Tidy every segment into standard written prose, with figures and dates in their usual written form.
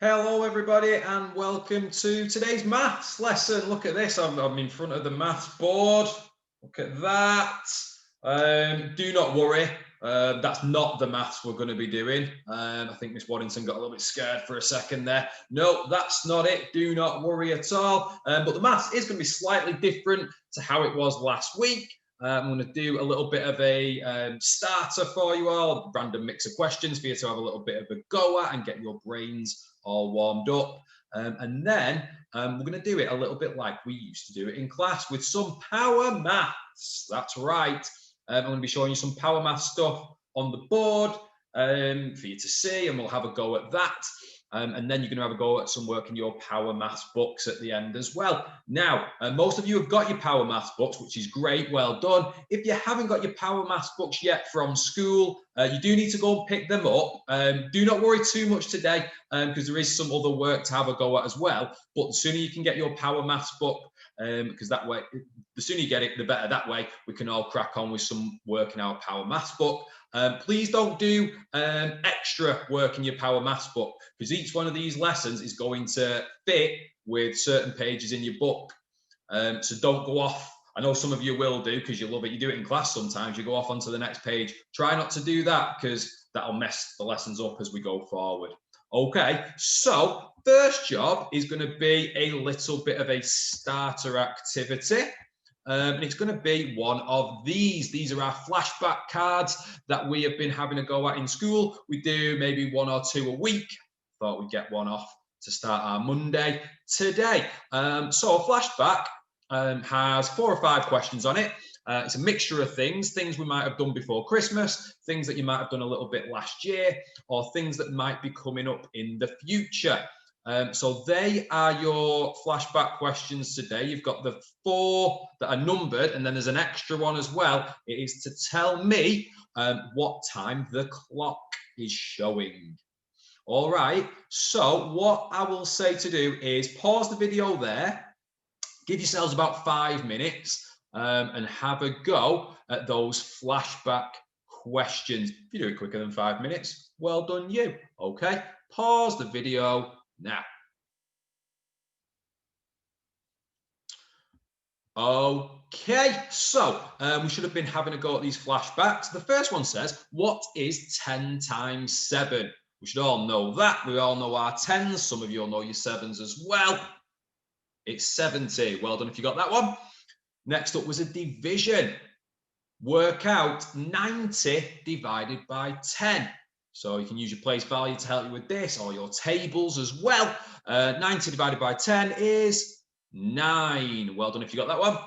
Hello everybody and welcome to today's maths lesson. Look at this, I'm in front of the maths board. Look at that. Do not worry, that's not the maths we're going to be doing. I think Miss Waddington got a little bit scared for a second there. No, that's not it. Do not worry at all. But the maths is going to be slightly different to how it was last week. I'm going to do a little bit of a starter for you all, a random mix of questions for you to have a little bit of a go at and get your brains all warmed up. And then we're going to do it a little bit like we used to do it in class with some power maths. That's right. I'm going to be showing you some power math stuff on the board for you to see, and we'll have a go at that. And then you're going to have a go at some work in your power maths books at the end as well. Now, most of you have got your power maths books, which is great. Well done. If you haven't got your power maths books yet from school, you do need to go and pick them up. Do not worry too much today because there is some other work to have a go at as well. But the sooner you can get your power maths book, because that way, the sooner you get it, the better. That way, we can all crack on with some work in our power maths book. Please don't do extra work in your power maths book because each one of these lessons is going to fit with certain pages in your book. So don't go off. I know some of you will do because you love it. You do it in class sometimes. You go off onto the next page. Try not to do that because that'll mess the lessons up as we go forward. Okay, so first job is going to be a little bit of a starter activity. And it's going to be one of these. These are our flashback cards that we have been having a go at in school. We do maybe one or two a week. Thought we'd get one off to start our Monday today. So a flashback has 4 or 5 questions on it. It's a mixture of things we might have done before Christmas, things that you might have done a little bit last year, or things that might be coming up in the future. So they are your flashback questions today. You've got the 4 that are numbered, and then there's an extra one as well. It is to tell me what time the clock is showing. All right, so what I will say to do is pause the video there, give yourselves about 5 minutes and have a go at those flashback questions. If you do it quicker than 5 minutes, well done you. Okay, pause the video now. Okay, so we should have been having a go at these flashbacks. The first one says, what is 10 times 7? We should all know that. We all know our 10s. Some of you all know your 7s as well. It's 70. Well done if you got that one. Next up was a division. Work out 90 divided by 10. So you can use your place value to help you with this, or your tables as well. 90 divided by 10 is 9. Well done if you got that one.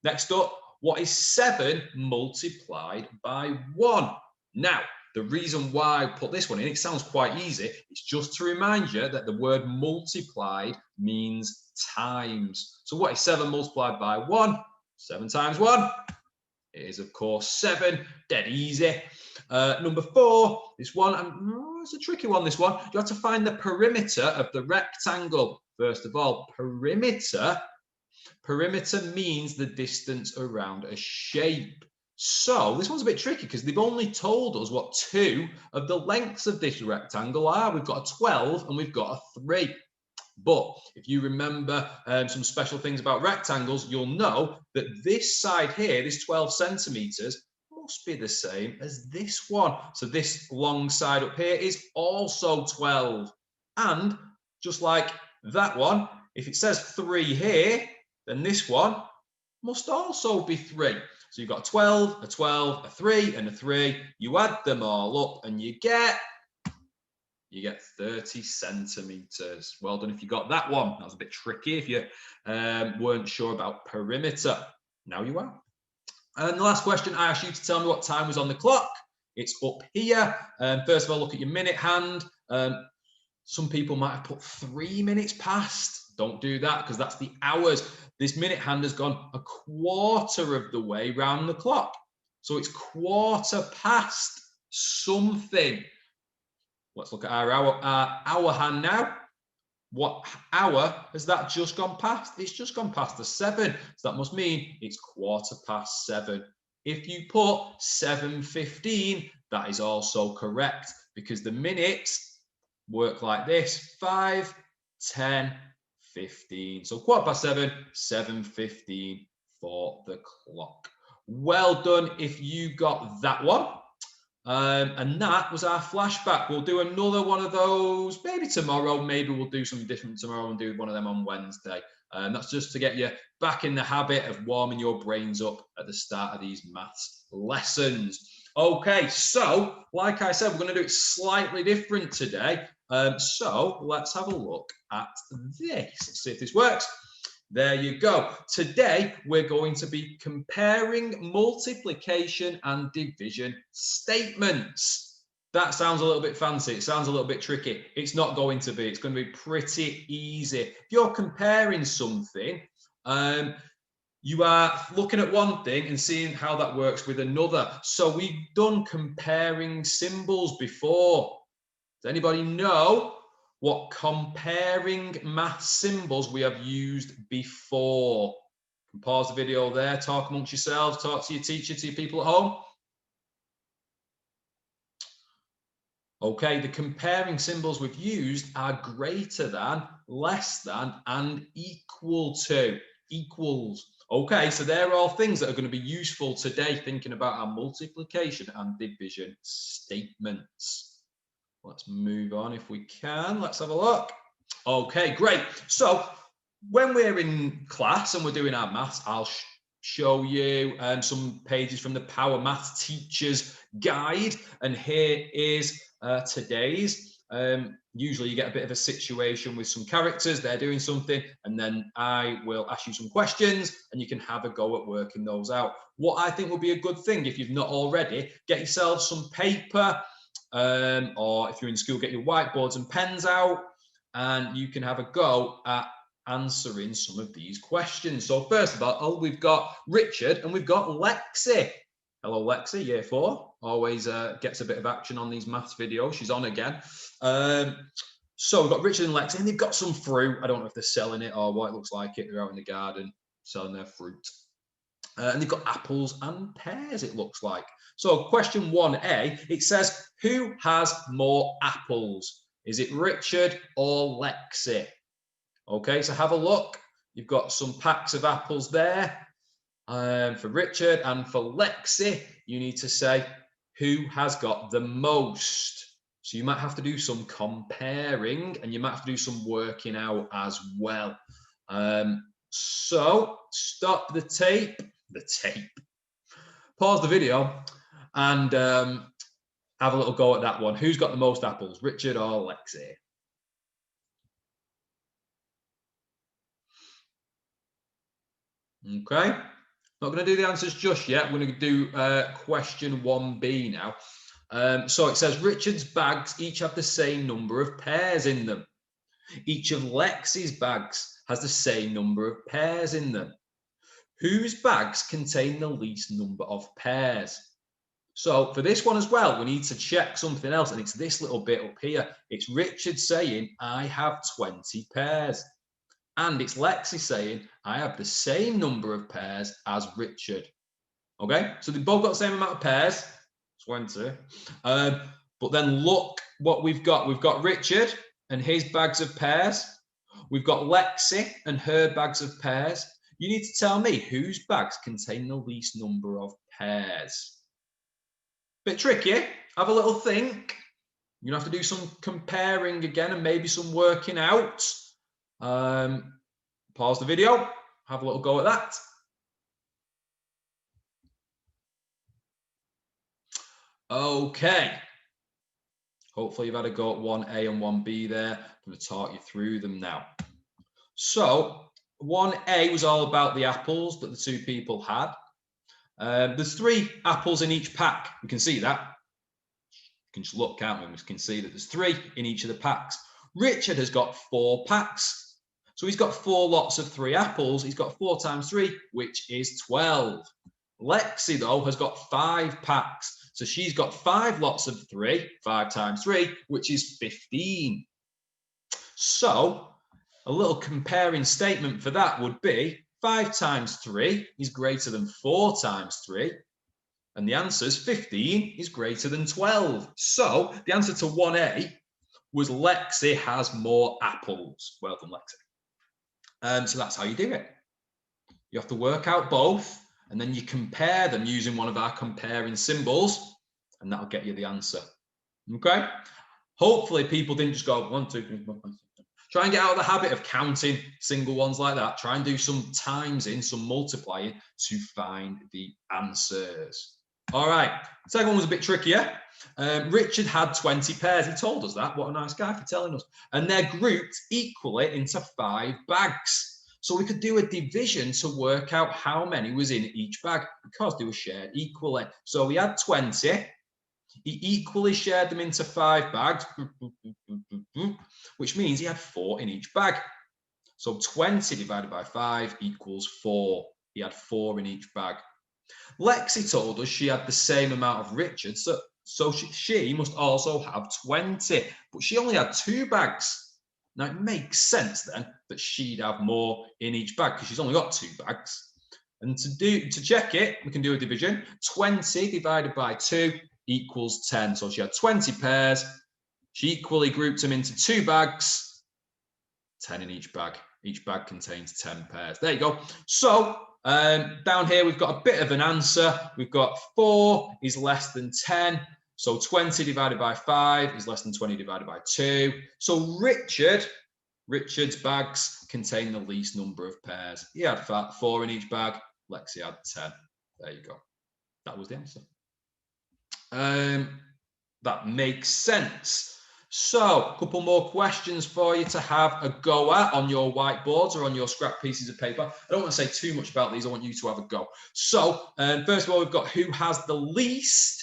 Next up, what is 7 multiplied by 1? Now, the reason why I put this one in, it sounds quite easy. It's just to remind you that the word multiplied means times. So what is 7 multiplied by 1? 7 times 1 is, of course, 7. Dead easy. Number 4, this one, it's a tricky one, this one. You have to find the perimeter of the rectangle. First of all, perimeter means the distance around a shape. So this one's a bit tricky because they've only told us what 2 of the lengths of this rectangle are. We've got a 12 and we've got a 3. But if you remember some special things about rectangles, you'll know that this side here, this 12 centimeters, must be the same as this one. So this long side up here is also 12. And just like that one, if it says 3 here, then this one must also be 3. So you've got a 12, a 12, a 3, and a 3. You add them all up and you get 30 centimeters. Well done if you got that one. That was a bit tricky if you weren't sure about perimeter. Now you are. And the last question, I asked you to tell me what time was on the clock. It's up here. First of all, look at your minute hand. Some people might have put 3 minutes past. Don't do that because that's the hours. This minute hand has gone a quarter of the way round the clock. So it's quarter past something. Let's look at our hour hand now. What hour has that just gone past? It's just gone past the 7. So that must mean it's quarter past 7. If you put 7:15, that is also correct because the minutes work like this: 5, 10, 15. So 7:15, 7:15 for the clock. Well done if you got that one. And that was our flashback. We'll do another one of those maybe tomorrow. Maybe we'll do something different tomorrow and do one of them on Wednesday. That's just to get you back in the habit of warming your brains up at the start of these maths lessons. Okay, so like I said, we're going to do it slightly different today. So let's have a look at this. Let's see if this works. There you go. Today, we're going to be comparing multiplication and division statements. That sounds a little bit fancy. It sounds a little bit tricky. It's not going to be. It's going to be pretty easy. If you're comparing something, you are looking at one thing and seeing how that works with another. So we've done comparing symbols before. Does anybody know what comparing math symbols we have used before? You can pause the video there, talk amongst yourselves, talk to your teacher, to your people at home. Okay, the comparing symbols we've used are greater than, less than, and equal to, equals. Okay, so they're all things that are going to be useful today thinking about our multiplication and division statements. Let's move on if we can. Let's have a look. Okay, great. So when we're in class and we're doing our maths, I'll show you some pages from the Power Maths Teacher's Guide. And here is today's. Usually you get a bit of a situation with some characters, they're doing something, and then I will ask you some questions and you can have a go at working those out. What I think will be a good thing, if you've not already, get yourself some paper, or if you're in school, get your whiteboards and pens out, and you can have a go at answering some of these questions. So first of all, we've got Richard and we've got Lexi. Hello, Lexi, year 4. Always gets a bit of action on these maths videos. She's on again. So we've got Richard and Lexi, and they've got some fruit. I don't know if they're selling it or what. It looks like it. They're out in the garden selling their fruit. And they've got apples and pears, it looks like. So question 1A, it says, who has more apples? Is it Richard or Lexi? Okay, so have a look. You've got some packs of apples there. For Richard, and for Lexi, you need to say who has got the most. So you might have to do some comparing and you might have to do some working out as well. So stop the tape. Pause the video and have a little go at that one. Who's got the most apples, Richard or Lexi? Okay, not going to do the answers just yet. We're going to do question 1B now. So it says Richard's bags each have the same number of pears in them. Each of Lexi's bags has the same number of pears in them. Whose bags contain the least number of pears? So for this one as well, we need to check something else, and it's this little bit up here. It's Richard saying, I have 20 pears. And it's Lexi saying, I have the same number of pears as Richard. Okay, so they've both got the same amount of pears, 20. But then look what we've got. We've got Richard and his bags of pears. We've got Lexi and her bags of pears. You need to tell me whose bags contain the least number of pears. Bit tricky. Have a little think. You're going to have to do some comparing again and maybe some working out. Pause the video. Have a little go at that. Okay. Hopefully you've had a go at 1A and 1B there. I'm going to talk you through them now. So 1A was all about the apples that the two people had. There's 3 apples in each pack. We can see that. You can just look, can't we? We can see that there's 3 in each of the packs. Richard has got 4 packs. So he's got 4 lots of 3 apples. He's got 4 times 3, which is 12. Lexi, though, has got 5 packs. So she's got 5 lots of 3, 5 times 3, which is 15. So a little comparing statement for that would be 5 times 3 is greater than 4 times 3. And the answer is 15 is greater than 12. So the answer to 1A was Lexi has more apples. Well done, Lexi. So that's how you do it. You have to work out both, and then you compare them using one of our comparing symbols, and that'll get you the answer. Okay? Hopefully people didn't just go 1, 2, 3, 4, 5, 6, 7. Try and get out of the habit of counting single ones like that. Try and do some times in, some multiplying to find the answers. All right, second one was a bit trickier. Richard had 20 pairs. He told us that. What a nice guy for telling us. And they're grouped equally into 5 bags. So we could do a division to work out how many was in each bag because they were shared equally. So we had 20. He equally shared them into 5 bags, which means he had 4 in each bag. So 20 divided by 5 equals 4. He had 4 in each bag. Lexi told us she had the same amount of Richard, so she must also have 20, but she only had 2 bags. Now it makes sense then that she'd have more in each bag because she's only got 2 bags. And to check it, we can do a division. 20 divided by 2 equals 10. So she had 20 pairs. She equally grouped them into 2 bags, 10 in each bag. Each bag contains 10 pairs. There you go. So down here, we've got a bit of an answer. We've got 4 is less than 10. So 20 divided by 5 is less than 20 divided by 2. So Richard's bags contain the least number of pairs. He had 4 in each bag. Lexi had 10. There you go. That was the answer. That makes sense. So a couple more questions for you to have a go at on your whiteboards or on your scrap pieces of paper. I don't want to say too much about these. I want you to have a go. So first of all, we've got who has the least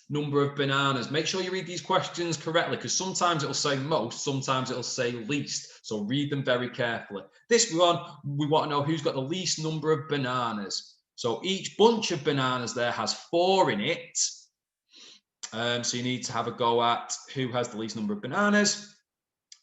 number of bananas. Make sure you read these questions correctly because sometimes it'll say most, sometimes it'll say least. So read them very carefully. This one, we want to know who's got the least number of bananas. So each bunch of bananas there has 4 in it. So you need to have a go at who has the least number of bananas.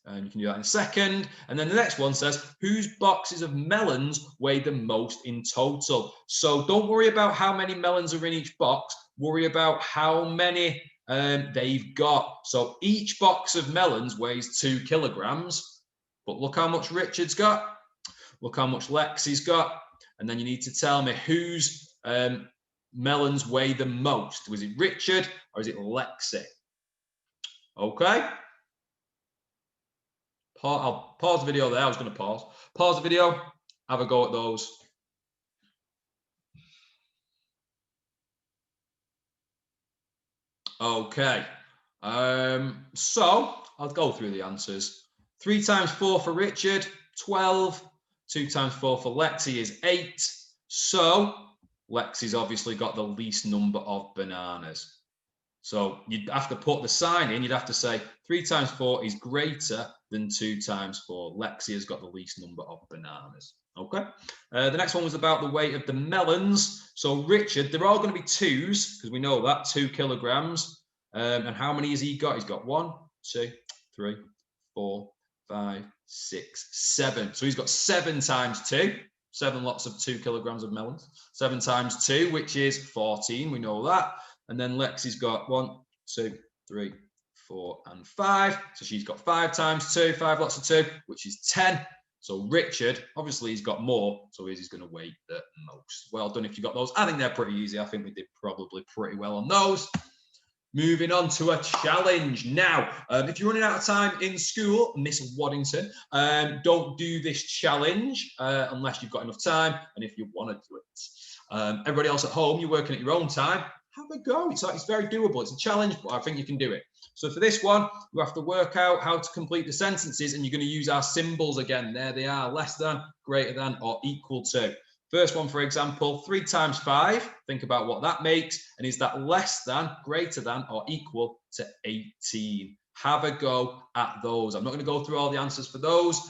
And you can do that in a second. And then the next one says, whose boxes of melons weigh the most in total? So don't worry about how many melons are in each box. Worry about how many they've got. So each box of melons weighs 2 kilograms. But look how much Richard's got. Look how much Lexi's got. And then you need to tell me whose melons weigh the most. Was it Richard or is it Lexi? Okay. I'll pause the video there. I was going to pause. Pause the video. Have a go at those. Okay. So I'll go through the answers. 3 times 4 for Richard, 12. 2 times 4 for Lexi is 8. So Lexi's obviously got the least number of bananas. So you'd have to put the sign in. You'd have to say 3 times 4 is greater than 2 times 4. Lexi has got the least number of bananas. Okay. The next one was about the weight of the melons. So Richard, they're all going to be 2s because we know that 2 kilograms. And how many has he got? He's got 1, 2, 3, 4, 5, 6, 7. So he's got 7 times 2. 7 lots of 2 kilograms of melons. 7 times 2, which is 14. We know that. And then Lexi's got 1, 2, 3, 4, and 5. So she's got 5 times 2, 5 lots of 2, which is 10. So Richard, obviously he's got more, so he's going to weigh the most. Well done if you got those. I think they're pretty easy. I think we did probably pretty well on those. Moving on to a challenge now. If you're running out of time in school, Miss Waddington, don't do this challenge unless you've got enough time and if you want to do it. Everybody else at home, you're working at your own time, have a go. It's very doable. It's a challenge, but I think you can do it. So for this one, you have to work out how to complete the sentences, and you're going to use our symbols again. There they are: less than, greater than, or equal to. First one, for example, 3 times 5. Think about what that makes. And is that less than, greater than, or equal to 18? Have a go at those. I'm not going to go through all the answers for those.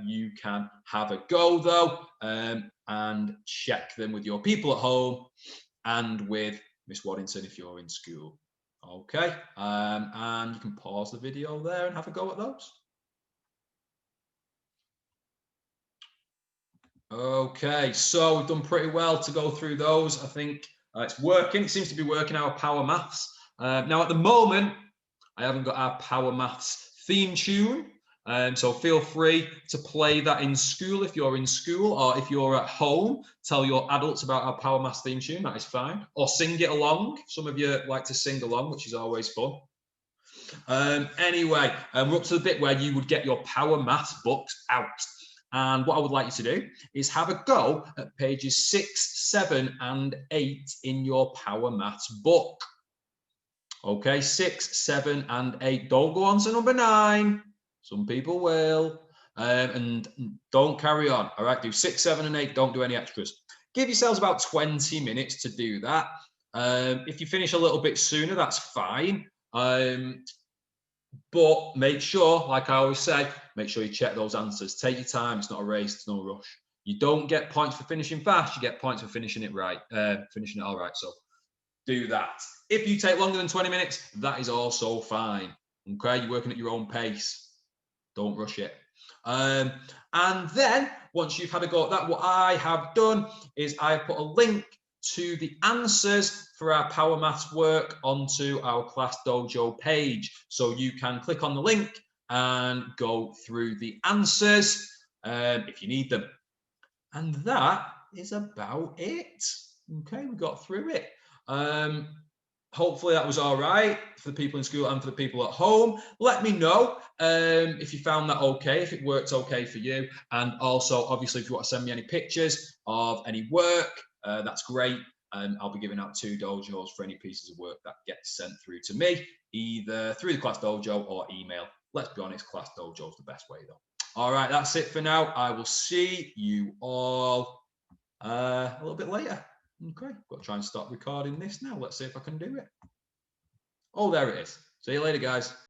You can have a go, though, and check them with your people at home and with Miss Waddington if you're in school. Okay, and you can pause the video there and have a go at those. Okay, so we've done pretty well to go through those. I think it's working. It seems to be working, our power maths. Now, at the moment, I haven't got our Power Maths theme tune. So feel free to play that in school if you're in school, or if you're at home, tell your adults about our Power Maths theme tune, that is fine. Or sing it along. Some of you like to sing along, which is always fun. Anyway, we're up to the bit where you would get your Power Maths books out. And what I would like you to do is have a go at pages 6, 7, and 8 in your Power Maths book. Okay, 6, 7, and 8. Don't go on to number 9. Some people will. And don't carry on. All right, do 6, 7, and 8. Don't do any extras. Give yourselves about 20 minutes to do that. If you finish a little bit sooner, that's fine. But make sure, like I always say, make sure you check those answers. Take your time. It's not a race. It's no rush. You don't get points for finishing fast. You get points for finishing it right. Finishing it all right. So do that. If you take longer than 20 minutes, that is also fine. Okay, you're working at your own pace. Don't rush it. And then once you've had a go at that, what I have done is I put a link to the answers for our Power Maths work onto our Class Dojo page. So you can click on the link and go through the answers if you need them. And that is about it. Okay, we got through it. Hopefully that was all right for the people in school and for the people at home. Let me know if you found that okay, if it worked okay for you. And also, obviously, if you want to send me any pictures of any work, that's great. And I'll be giving out 2 dojos for any pieces of work that gets sent through to me, either through the Class Dojo or email. Let's be honest, Class Dojo is the best way, though. All right, that's it for now. I will see you all a little bit later. Okay, got to try and stop recording this now. Let's see if I can do it. Oh, there it is. See you later, guys.